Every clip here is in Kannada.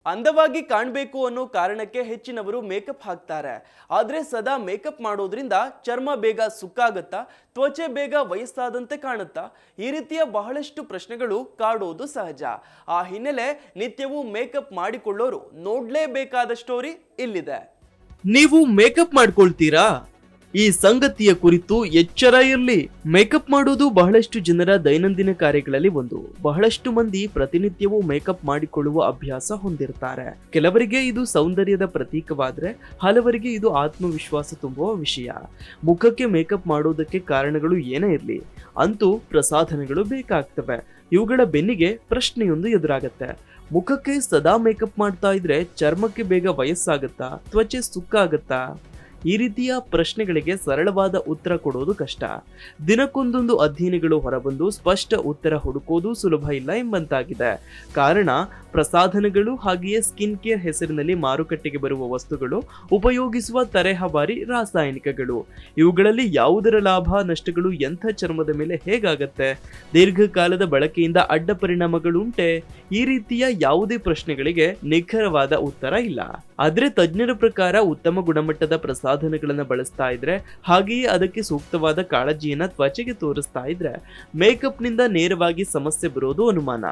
ಅಂದವಾಗಿ ಕಾಣಬೇಕು ಅನ್ನೋ ಕಾರಣಕ್ಕೆ ಹೆಚ್ಚಿನವರು ಮೇಕಪ್ ಹಾಕ್ತಾರೆ. ಆದ್ರೆ ಸದಾ ಮೇಕಪ್ ಮಾಡೋದ್ರಿಂದ ಚರ್ಮ ಬೇಗ ಸುಕ್ಕಾಗುತ್ತಾ, ತ್ವಚೆ ಬೇಗ ವಯಸ್ಸಾದಂತೆ ಕಾಣುತ್ತಾ? ಈ ರೀತಿಯ ಬಹಳಷ್ಟು ಪ್ರಶ್ನೆಗಳು ಕಾಡೋದು ಸಹಜ. ಆ ಹಿನ್ನೆಲೆ ನಿತ್ಯವೂ ಮೇಕಪ್ ಮಾಡಿಕೊಳ್ಳೋರು ನೋಡ್ಲೇಬೇಕಾದ ಸ್ಟೋರಿ ಇಲ್ಲಿದೆ. ನೀವು ಮೇಕಪ್ ಮಾಡ್ಕೊಳ್ತೀರಾ? ಈ ಸಂಗತಿಯ ಕುರಿತು ಎಚ್ಚರ ಇರಲಿ. ಮೇಕಪ್ ಮಾಡೋದು ಬಹಳಷ್ಟು ಜನರ ದೈನಂದಿನ ಕಾರ್ಯಗಳಲ್ಲಿ ಒಂದು. ಬಹಳಷ್ಟು ಮಂದಿ ಪ್ರತಿನಿತ್ಯವೂ ಮೇಕಪ್ ಮಾಡಿಕೊಳ್ಳುವ ಅಭ್ಯಾಸ ಹೊಂದಿರ್ತಾರೆ. ಕೆಲವರಿಗೆ ಇದು ಸೌಂದರ್ಯದ ಪ್ರತೀಕವಾದ್ರೆ, ಹಲವರಿಗೆ ಇದು ಆತ್ಮವಿಶ್ವಾಸ ತುಂಬುವ ವಿಷಯ. ಮುಖಕ್ಕೆ ಮೇಕಪ್ ಮಾಡೋದಕ್ಕೆ ಕಾರಣಗಳು ಏನೇ ಇರಲಿ, ಅಂತೂ ಪ್ರಸಾಧನಗಳು ಬೇಕಾಗ್ತವೆ. ಇವುಗಳ ಬೆನ್ನಿಗೆ ಪ್ರಶ್ನೆಯೊಂದು ಎದುರಾಗತ್ತೆ. ಮುಖಕ್ಕೆ ಸದಾ ಮೇಕಪ್ ಮಾಡ್ತಾ ಇದ್ರೆ ಚರ್ಮಕ್ಕೆ ಬೇಗ ವಯಸ್ಸಾಗತ್ತಾ, ತ್ವಚೆ ಸುಕ್ಕಾಗತ್ತಾ? ಈ ರೀತಿಯ ಪ್ರಶ್ನೆಗಳಿಗೆ ಸರಳವಾದ ಉತ್ತರ ಕೊಡೋದು ಕಷ್ಟ. ದಿನಕ್ಕೊಂದೊಂದು ಅಧ್ಯಯನಗಳು ಹೊರಬಂದು ಸ್ಪಷ್ಟ ಉತ್ತರ ಹುಡುಕೋದು ಸುಲಭ ಇಲ್ಲ ಎಂಬಂತಾಗಿದೆ. ಕಾರಣ, ಪ್ರಸಾಧನಗಳು ಹಾಗೆಯೇ ಸ್ಕಿನ್ ಕೇರ್ ಹೆಸರಿನಲ್ಲಿ ಮಾರುಕಟ್ಟೆಗೆ ಬರುವ ವಸ್ತುಗಳು ಉಪಯೋಗಿಸುವ ತರಹೇವಾರಿ ರಾಸಾಯನಿಕಗಳು. ಇವುಗಳಲ್ಲಿ ಯಾವುದರ ಲಾಭ ನಷ್ಟಗಳು ಎಂಥ ಚರ್ಮದ ಮೇಲೆ ಹೇಗಾಗತ್ತೆ? ದೀರ್ಘಕಾಲದ ಬಳಕೆಯಿಂದ ಅಡ್ಡ ಪರಿಣಾಮಗಳುಂಟೆ? ಈ ರೀತಿಯ ಯಾವುದೇ ಪ್ರಶ್ನೆಗಳಿಗೆ ನಿಖರವಾದ ಉತ್ತರ ಇಲ್ಲ. ಆದ್ರೆ ತಜ್ಞರ ಪ್ರಕಾರ ಉತ್ತಮ ಗುಣಮಟ್ಟದ ಪ್ರಸಾಧನಗಳನ್ನು ಬಳಸ್ತಾ ಇದ್ರೆ, ಹಾಗೆಯೇ ಅದಕ್ಕೆ ಸೂಕ್ತವಾದ ಕಾಳಜಿಯನ್ನ ತ್ವಚೆಗೆ ತೋರಿಸ್ತಾ ಇದ್ರೆ ಮೇಕಪ್ ನಿಂದ ನೇರವಾಗಿ ಸಮಸ್ಯೆ ಬರೋದು ಅನುಮಾನ.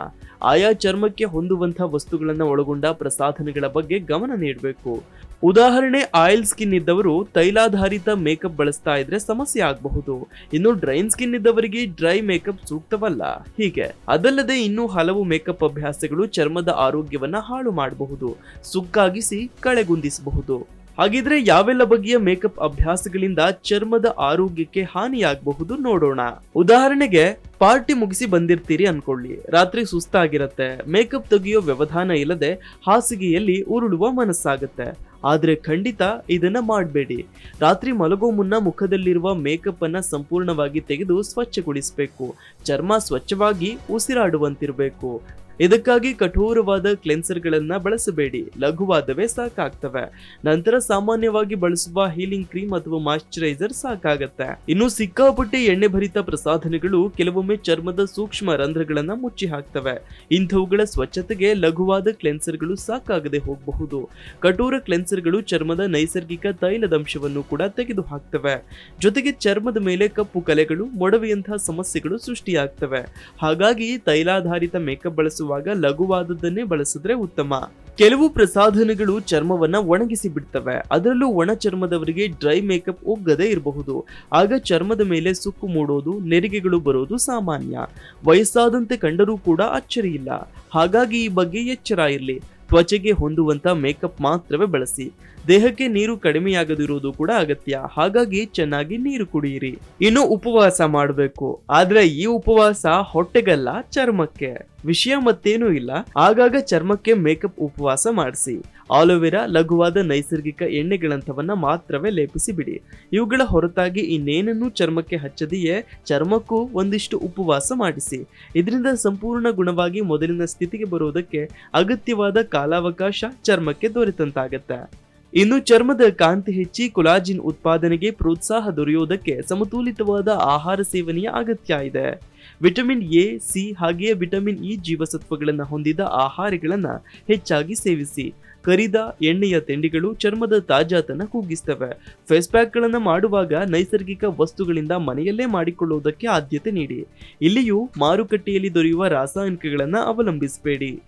ಆಯಾ ಚರ್ಮಕ್ಕೆ ಹೊಂದುವಂತಹ ವಸ್ತುಗಳನ್ನು ಒಳಗೊಂಡ ಪ್ರಸಾಧನಗಳ ಬಗ್ಗೆ ಗಮನ ನೀಡಬೇಕು. ಉದಾಹರಣೆ, ಆಯಿಲ್ ಸ್ಕಿನ್ ಇದ್ದವರು ತೈಲಾಧಾರಿತ ಮೇಕಪ್ ಬಳಸ್ತಾ ಇದ್ರೆ ಸಮಸ್ಯೆ ಆಗಬಹುದು. ಇನ್ನು ಡ್ರೈನ್ ಸ್ಕಿನ್ ಇದ್ದವರಿಗೆ ಡ್ರೈ ಮೇಕಪ್ ಸೂಕ್ತವಲ್ಲ. ಹೀಗೆ ಅದಲ್ಲದೆ ಇನ್ನೂ ಹಲವು ಮೇಕಪ್ ಅಭ್ಯಾಸಗಳು ಚರ್ಮದ ಆರೋಗ್ಯವನ್ನ ಹಾಳು ಮಾಡಬಹುದು, ಸುಕ್ಕಾಗಿಸಿ ಕಳೆಗುಂದಿಸಬಹುದು. ಹಾಗಿದ್ರೆ ಯಾವೆಲ್ಲ ಬಗೆಯ ಮೇಕಪ್ ಅಭ್ಯಾಸಗಳಿಂದ ಚರ್ಮದ ಆರೋಗ್ಯಕ್ಕೆ ಹಾನಿಯಾಗಬಹುದು ನೋಡೋಣ. ಉದಾಹರಣೆಗೆ, ಪಾರ್ಟಿ ಮುಗಿಸಿ ಬಂದಿರ್ತೀರಿ ಅನ್ಕೊಳ್ಳಿ. ರಾತ್ರಿ ಸುಸ್ತಾಗಿರತ್ತೆ. ಮೇಕಪ್ ತೆಗೆಯೋ ವ್ಯವಧಾನ ಇಲ್ಲದೆ ಹಾಸಿಗೆಯಲ್ಲಿ ಉರುಳುವ ಮನಸ್ಸಾಗತ್ತೆ. ಆದ್ರೆ ಖಂಡಿತ ಇದನ್ನ ಮಾಡಬೇಡಿ. ರಾತ್ರಿ ಮಲಗೋ ಮುನ್ನ ಮುಖದಲ್ಲಿರುವ ಮೇಕಪ್ ಅನ್ನ ಸಂಪೂರ್ಣವಾಗಿ ತೆಗೆದು ಸ್ವಚ್ಛಗೊಳಿಸಬೇಕು. ಚರ್ಮ ಸ್ವಚ್ಛವಾಗಿ ಉಸಿರಾಡುವಂತಿರಬೇಕು. ಇದಕ್ಕಾಗಿ ಕಠೋರವಾದ ಕ್ಲೆನ್ಸರ್ ಗಳನ್ನ ಬಳಸಬೇಡಿ. ಲಘುವಾದವೇ ಸಾಕಾಗ್ತವೆ. ನಂತರ ಸಾಮಾನ್ಯವಾಗಿ ಬಳಸುವ ಹೀಲಿಂಗ್ ಕ್ರೀಮ್ ಅಥವಾ ಮಾಯಿಶ್ಚರೈಸರ್ ಸಾಕಾಗತ್ತೆ. ಇನ್ನು ಸಿಕ್ಕಾಪಟ್ಟೆ ಎಣ್ಣೆ ಭರಿತ ಪ್ರಸಾಧನಗಳು ಕೆಲವೊಮ್ಮೆ ಚರ್ಮದ ಸೂಕ್ಷ್ಮ ರಂಧ್ರಗಳನ್ನ ಮುಚ್ಚಿ ಹಾಕ್ತವೆ. ಇಂಥವುಗಳ ಸ್ವಚ್ಛತೆಗೆ ಲಘುವಾದ ಕ್ಲೆನ್ಸರ್ಗಳು ಸಾಕಾಗದೆ ಹೋಗಬಹುದು. ಕಠೋರ ಕ್ಲೆನ್ಸರ್ಗಳು ಚರ್ಮದ ನೈಸರ್ಗಿಕ ತೈಲದಂಶವನ್ನು ಕೂಡ ತೆಗೆದು ಹಾಕ್ತವೆ. ಜೊತೆಗೆ ಚರ್ಮದ ಮೇಲೆ ಕಪ್ಪು ಕಲೆಗಳು, ಮೊಡವೆಯಂತಹ ಸಮಸ್ಯೆಗಳು ಸೃಷ್ಟಿಯಾಗ್ತವೆ. ಹಾಗಾಗಿ ತೈಲಾಧಾರಿತ ಮೇಕಪ್ ಬಳಸುವ ಲಘುವಾದದ್ದನ್ನೇ ಬಳಸಿದ್ರೆ ಉತ್ತಮ. ಕೆಲವು ಪ್ರಸಾಧನಗಳು ಚರ್ಮವನ್ನ ಒಣಗಿಸಿ ಬಿಡ್ತವೆ. ಅದರಲ್ಲೂ ಒಣ ಚರ್ಮದವರಿಗೆ ಡ್ರೈ ಮೇಕಪ್ ಒಗ್ಗದೇ ಇರಬಹುದು. ಆಗ ಚರ್ಮದ ಮೇಲೆ ಸುಕ್ಕು ಮೂಡೋದು, ನೆರಿಗೆಗಳು ಬರೋದು ಸಾಮಾನ್ಯ. ವಯಸ್ಸಾದಂತೆ ಕಂಡರೂ ಕೂಡ ಅಚ್ಚರಿ ಇಲ್ಲ. ಹಾಗಾಗಿ ಈ ಬಗ್ಗೆ ಎಚ್ಚರ ಇರಲಿ. ತ್ವಚೆಗೆ ಹೊಂದುವಂತ ಮೇಕಪ್ ಮಾತ್ರವೇ ಬಳಸಿ. ದೇಹಕ್ಕೆ ನೀರು ಕಡಿಮೆಯಾಗದಿರುವುದು ಕೂಡ ಅಗತ್ಯ. ಹಾಗಾಗಿ ಚೆನ್ನಾಗಿ ನೀರು ಕುಡಿಯಿರಿ. ಇನ್ನು ಉಪವಾಸ ಮಾಡಬೇಕು. ಆದ್ರೆ ಈ ಉಪವಾಸ ಹೊಟ್ಟೆಗಲ್ಲ, ಚರ್ಮಕ್ಕೆ. ವಿಷಯ ಮತ್ತೇನೂ ಇಲ್ಲ. ಆಗಾಗ ಚರ್ಮಕ್ಕೆ ಮೇಕಪ್ ಉಪವಾಸ ಮಾಡಿಸಿ. ಆಲೋವೆರಾ, ಲಘುವಾದ ನೈಸರ್ಗಿಕ ಎಣ್ಣೆಗಳಂಥವನ್ನ ಮಾತ್ರವೇ ಲೇಪಿಸಿ ಬಿಡಿ. ಇವುಗಳ ಹೊರತಾಗಿ ಇನ್ನೇನನ್ನೂ ಚರ್ಮಕ್ಕೆ ಹಚ್ಚದೆಯೇ ಚರ್ಮಕ್ಕೂ ಒಂದಿಷ್ಟು ಉಪವಾಸ ಮಾಡಿಸಿ. ಇದರಿಂದ ಸಂಪೂರ್ಣ ಗುಣವಾಗಿ ಮೊದಲಿನ ಸ್ಥಿತಿಗೆ ಬರೋದಕ್ಕೆ ಅಗತ್ಯವಾದ ಕಾಲಾವಕಾಶ ಚರ್ಮಕ್ಕೆ ದೊರೆತಂತಾಗತ್ತೆ. ಇನ್ನು ಚರ್ಮದ ಕಾಂತಿ ಹೆಚ್ಚಿ ಕೊಲಾಜಿನ್ ಉತ್ಪಾದನೆಗೆ ಪ್ರೋತ್ಸಾಹ ದೊರೆಯೋದಕ್ಕೆ ಸಮತೋಲಿತವಾದ ಆಹಾರ ಸೇವನೆಯ ಅಗತ್ಯ ಇದೆ. ವಿಟಮಿನ್ ಎ, ಸಿ ಹಾಗೆಯೇ ವಿಟಮಿನ್ ಇ ಜೀವಸತ್ವಗಳನ್ನು ಹೊಂದಿದ ಆಹಾರಗಳನ್ನ ಹೆಚ್ಚಾಗಿ ಸೇವಿಸಿ. ಕರಿದ ಎಣ್ಣೆಯ ತಿಂಡಿಗಳು ಚರ್ಮದ ತಾಜಾತನ ಕುಗ್ಗಿಸ್ತವೆ. ಫೇಸ್ ಪ್ಯಾಕ್ ಗಳನ್ನ ಮಾಡುವಾಗ ನೈಸರ್ಗಿಕ ವಸ್ತುಗಳಿಂದ ಮನೆಯಲ್ಲೇ ಮಾಡಿಕೊಳ್ಳುವುದಕ್ಕೆ ಆದ್ಯತೆ ನೀಡಿ. ಇಲ್ಲಿಯೂ ಮಾರುಕಟ್ಟೆಯಲ್ಲಿ ದೊರೆಯುವ ರಾಸಾಯನಿಕಗಳನ್ನ ಅವಲಂಬಿಸಬೇಡಿ.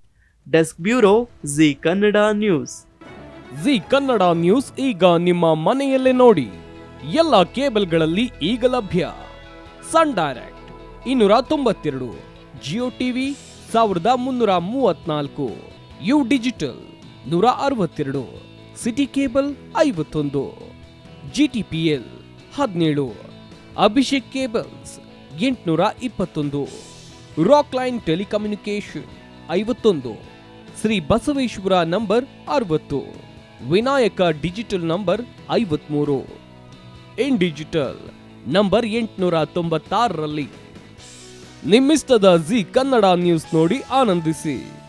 Desk bureau, Zee Kannada news. Zee Kannada news ಈಗ ನಿಮ್ಮ ಮನೆಯಲ್ಲೇ ನೋಡಿ. ಎಲ್ಲ ಕೇಬಲ್ಗಳಲ್ಲಿ ಈಗ ಲಭ್ಯ. Sun Direct 292, Jio TV 1334, U digital 162, Siti cable 51, GTPL 17, Abhishek cables 821, rock line telecommunication 51, Shri Basaveshwara number 60, Vinayaka digital number 53, in digital number 896ರಲ್ಲಿ. ನಿಮ್ಮಿಷ್ಟದ ಜಿ ಕನ್ನಡ ನ್ಯೂಸ್ ನೋಡಿ ಆನಂದಿಸಿ.